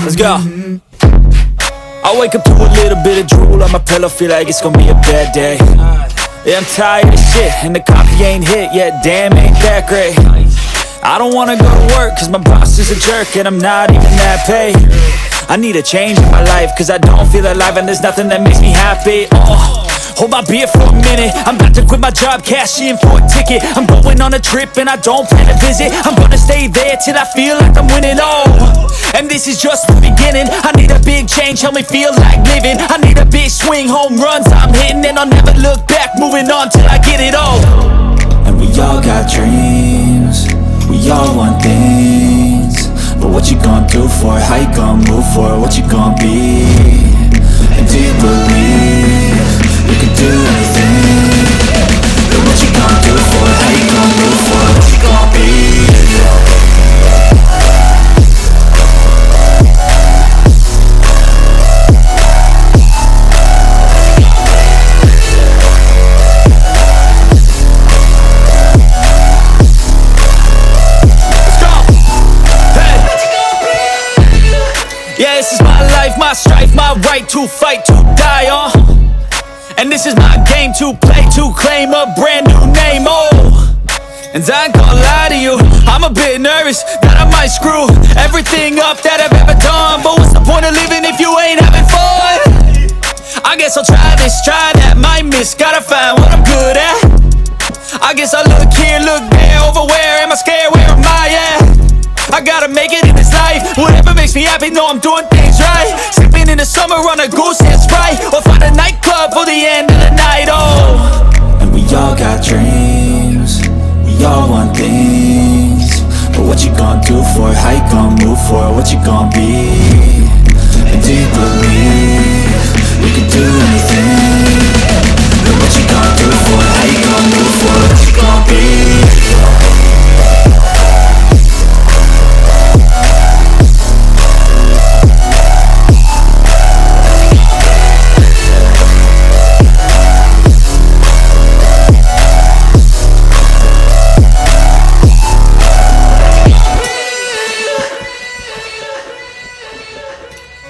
Let's go. I wake up to a little bit of drool on my pillow, feel like it's gonna be a bad day. Yeah, I'm tired of shit, and the coffee ain't hit yet, damn, ain't that great. I don't wanna go to work, cause my boss is a jerk, and I'm not even that paid. I need a change in my life, cause I don't feel alive, and there's nothing that makes me happy. Hold my beer for a minute, I'm about to quit my job, cash in for a ticket. I'm going on a trip and I don't plan to visit. I'm gonna stay there till I feel like I'm winning, and this is just the beginning. I need a big change, help me feel like living. I need a big swing, home runs I'm hitting, and I'll never look back, moving on till I get it all. And we all got dreams, we all want things, but what you gonna do for it? How you gonna move for it? What you gonna be? And do you believe you can do anything? But what you gonna do for it? How you gonna move for it? What you gonna be? Yeah, this is my life, my strife, my right to fight, to die on. And this is my game to play, to claim a brand new name, And I ain't gonna lie to you, I'm a bit nervous that I might screw everything up that I've ever done. But what's the point of living if you ain't having fun? I guess I'll try this, try that, might miss, gotta find what I'm good at. I guess I look here, look there, over where am I scared, where am I at? I gotta make it in this life, whatever makes me happy, know I'm doing things right. Sipping in the summer on a goose and Sprite, or find a nightclub for the end of the night, And we all got dreams, we all want things, but what you gonna do for it? How you gonna move for it? What you gonna be? And do you believe you can do anything? But what you gonna do for it? How you gonna move for it? What you gonna be?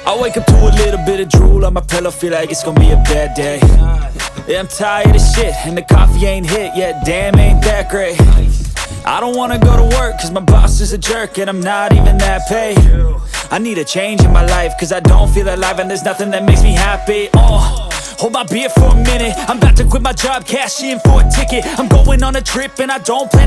I wake up to a little bit of drool on my pillow, feel like it's gonna be a bad day. Yeah, I'm tired of shit, and the coffee ain't hit yet, damn, ain't that great. I don't wanna go to work, cause my boss is a jerk, and I'm not even that paid. I need a change in my life, cause I don't feel alive, and there's nothing that makes me happy. Hold my beer for a minute, I'm about to quit my job, cash in for a ticket. I'm going on a trip, and I don't plan